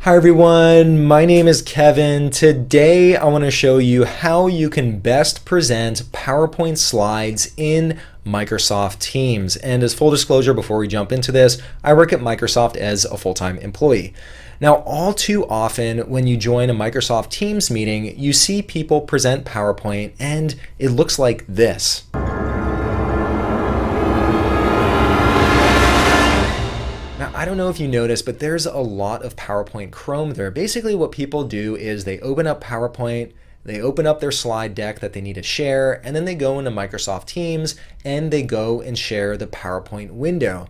Hi everyone, my name is Kevin. Today I want to show you how you can best present PowerPoint slides in Microsoft Teams. And as full disclosure, before we jump into this, I work at Microsoft as a full-time employee. Now, all too often when you join a Microsoft Teams meeting, you see people present PowerPoint and it looks like this. Now, I don't know if you noticed, but there's a lot of PowerPoint Chrome there. Basically, what people do is they open up PowerPoint, they open up their slide deck that they need to share, and then they go into Microsoft Teams and they go and share the PowerPoint window.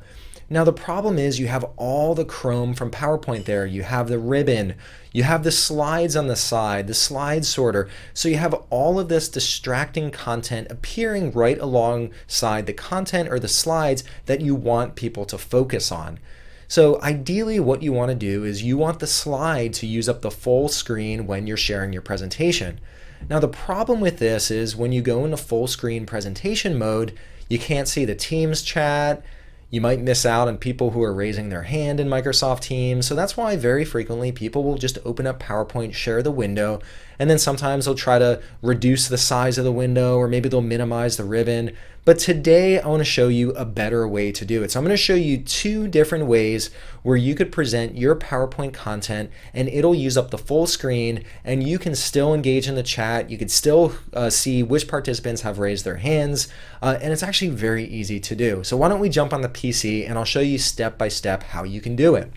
Now, the problem is you have all the Chrome from PowerPoint there. You have the ribbon, you have the slides on the side, the slide sorter. So you have all of this distracting content appearing right alongside the content or the slides that you want people to focus on. So ideally what you want to do is you want the slide to use up the full screen when you're sharing your presentation. Now the problem with this is when you go into full screen presentation mode, you can't see the Teams chat. You might miss out on people who are raising their hand in Microsoft Teams. So that's why very frequently people will just open up PowerPoint, share the window, and then sometimes they'll try to reduce the size of the window or maybe they'll minimize the ribbon. But today I want to show you a better way to do it. So I'm going to show you two different ways where you could present your PowerPoint content and it'll use up the full screen and you can still engage in the chat. You can still see which participants have raised their hands and it's actually very easy to do. So why don't we jump on the PC and I'll show you step by step how you can do it.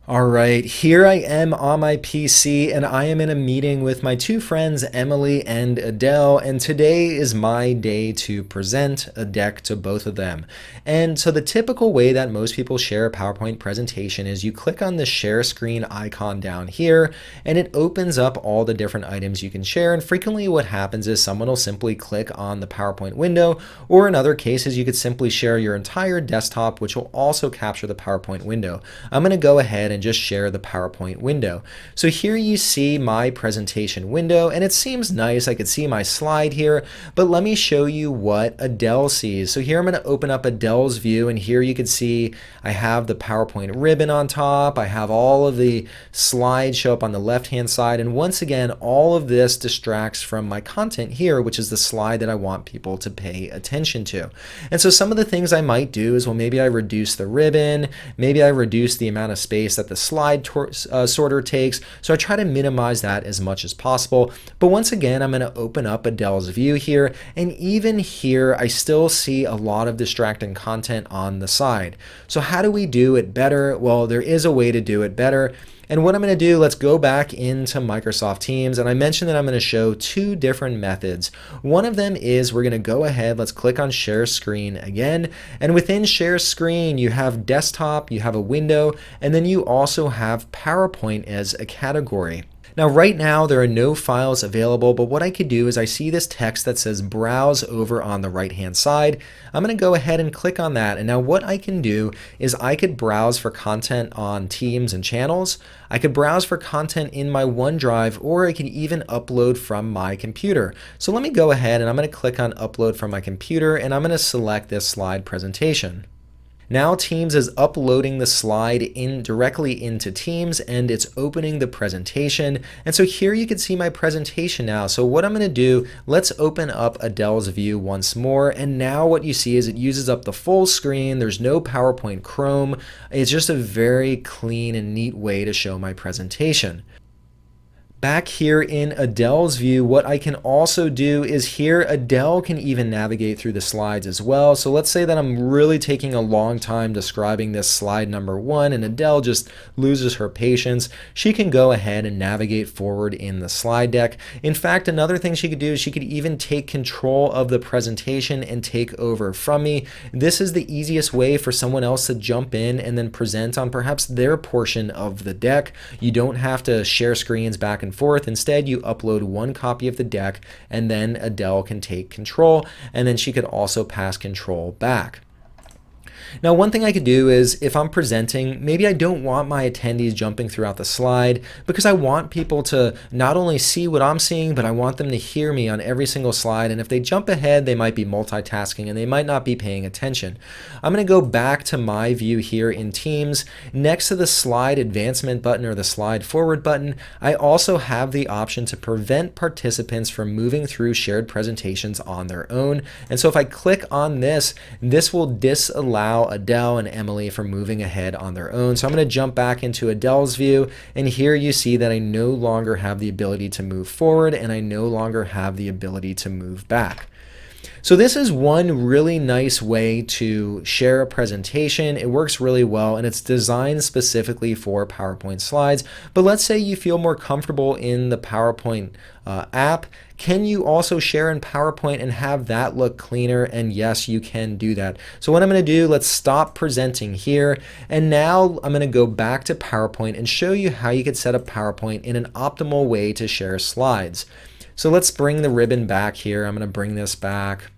All right, here I am on my PC and I am in a meeting with my two friends, Emily and Adele, and today is my day to present a deck to both of them. And so the typical way that most people share a PowerPoint presentation is you click on the share screen icon down here and it opens up all the different items you can share. And frequently what happens is someone will simply click on the PowerPoint window, or in other cases you could simply share your entire desktop, which will also capture the PowerPoint window. I'm going to go ahead and just share the PowerPoint window. So here you see my presentation window and it seems nice. I could see my slide here, but let me show you what Adele sees. So here I'm going to open up Adele's view and here you can see I have the PowerPoint ribbon on top. I have all of the slides show up on the left-hand side. And once again, all of this distracts from my content here, which is the slide that I want people to pay attention to. And so some of the things I might do is, well, maybe I reduce the ribbon, maybe I reduce the amount of space that the slide sorter takes. So I try to minimize that as much as possible. But once again, I'm going to open up Adele's view here. And even here, I still see a lot of distracting content on the side. So how do we do it better? Well, there is a way to do it better. And what I'm going to do, let's go back into Microsoft Teams. And I mentioned that I'm going to show two different methods. One of them is we're going to go ahead, let's click on share screen again. And within share screen, you have desktop, you have a window, and then you also have PowerPoint as a category. Now, right now, there are no files available, but what I could do is I see this text that says browse over on the right-hand side. I'm going to go ahead and click on that. And now what I can do is I could browse for content on Teams and channels. I could browse for content in my OneDrive, or I can even upload from my computer. So let me go ahead and I'm going to click on upload from my computer and I'm going to select this slide presentation. Now Teams is uploading the slide directly into Teams and it's opening the presentation. And so here you can see my presentation now. So what I'm going to do, let's open up Adele's view once more. And now what you see is it uses up the full screen. There's no PowerPoint Chrome. It's just a very clean and neat way to show my presentation. Back here in Adele's view, what I can also do is here Adele can even navigate through the slides as well. So let's say that I'm really taking a long time describing this slide number one and Adele just loses her patience. She can go ahead and navigate forward in the slide deck. In fact, another thing she could do is she could even take control of the presentation and take over from me. This is the easiest way for someone else to jump in and then present on perhaps their portion of the deck. You don't have to share screens back and forth. Instead, you upload one copy of the deck and then Adele can take control and then she could also pass control back. Now, one thing I could do is if I'm presenting, maybe I don't want my attendees jumping throughout the slide because I want people to not only see what I'm seeing, but I want them to hear me on every single slide. And if they jump ahead, they might be multitasking and they might not be paying attention. I'm going to go back to my view here in Teams. Next to the slide advancement button or the slide forward button, I also have the option to prevent participants from moving through shared presentations on their own. And so if I click on this, this will disallow Adele and Emily from moving ahead on their own. So I'm going to jump back into Adele's view, and here you see that I no longer have the ability to move forward and I no longer have the ability to move back. So this is one really nice way to share a presentation. It works really well and it's designed specifically for PowerPoint slides. But let's say you feel more comfortable in the PowerPoint app. Can you also share in PowerPoint and have that look cleaner? And yes, you can do that. So what I'm going to do, let's stop presenting here. And now I'm going to go back to PowerPoint and show you how you could set up PowerPoint in an optimal way to share slides. So let's bring the ribbon back here. I'm going to bring this back.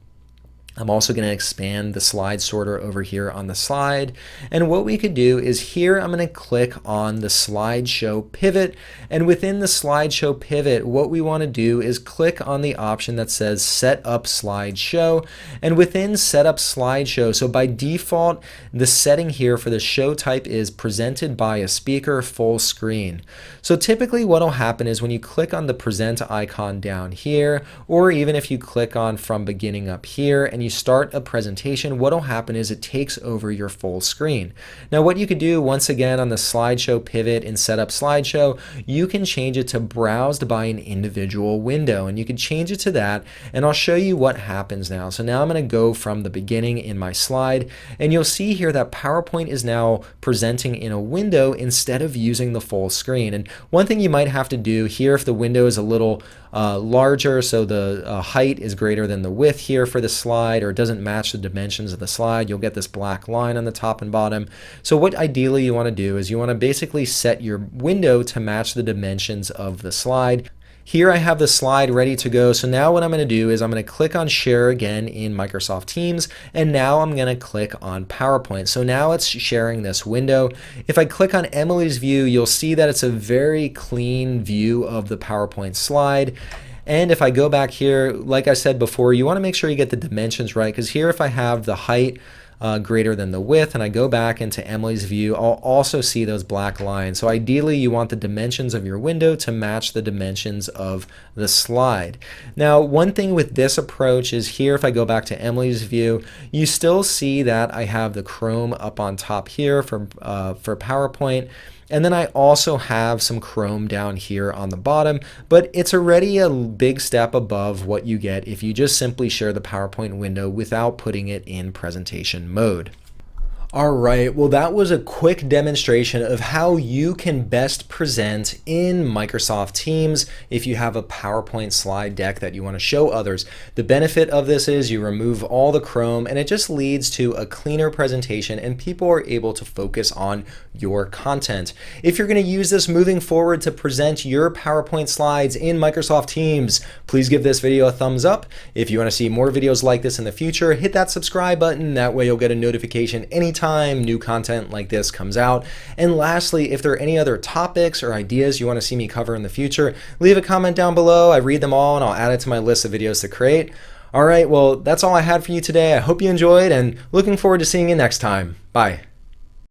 I'm also going to expand the slide sorter over here on the slide. And what we could do is here I'm going to click on the slideshow pivot. And within the slideshow pivot, what we want to do is click on the option that says set up slideshow. And within set up slideshow, so by default, the setting here for the show type is presented by a speaker full screen. So typically what will happen is when you click on the present icon down here, or even if you click on from beginning up here and you start a presentation, what will happen is it takes over your full screen. Now what you could do once again on the slideshow pivot in setup slideshow, you can change it to browsed by an individual window, and you can change it to that, and I'll show you what happens now. So now I'm going to go from the beginning in my slide, and you'll see here that PowerPoint is now presenting in a window instead of using the full screen. And one thing you might have to do here, if the window is a little larger, so the height is greater than the width here for the slide, or it doesn't match the dimensions of the slide, you'll get this black line on the top and bottom. So what ideally you want to do is you want to basically set your window to match the dimensions of the slide. Here I have the slide ready to go. So now what I'm going to do is I'm going to click on share again in Microsoft Teams, and now I'm going to click on PowerPoint. So now it's sharing this window. If I click on Emily's view, you'll see that it's a very clean view of the PowerPoint slide. And if I go back here, like I said before, you want to make sure you get the dimensions right, because here if I have the height greater than the width and I go back into Emily's view, I'll also see those black lines. So ideally you want the dimensions of your window to match the dimensions of the slide. Now one thing with this approach is here if I go back to Emily's view, you still see that I have the Chrome up on top here for PowerPoint. And then I also have some Chrome down here on the bottom, but it's already a big step above what you get if you just simply share the PowerPoint window without putting it in presentation mode. All right, well that was a quick demonstration of how you can best present in Microsoft Teams if you have a PowerPoint slide deck that you want to show others. The benefit of this is you remove all the Chrome and it just leads to a cleaner presentation and people are able to focus on your content. If you're going to use this moving forward to present your PowerPoint slides in Microsoft Teams, please give this video a thumbs up. If you want to see more videos like this in the future, hit that subscribe button. That way you'll get a notification anytime new content like this comes out. And lastly, if there are any other topics or ideas you want to see me cover in the future, leave a comment down below. I read them all and I'll add it to my list of videos to create. All right, well, that's all I had for you today. I hope you enjoyed and looking forward to seeing you next time. Bye.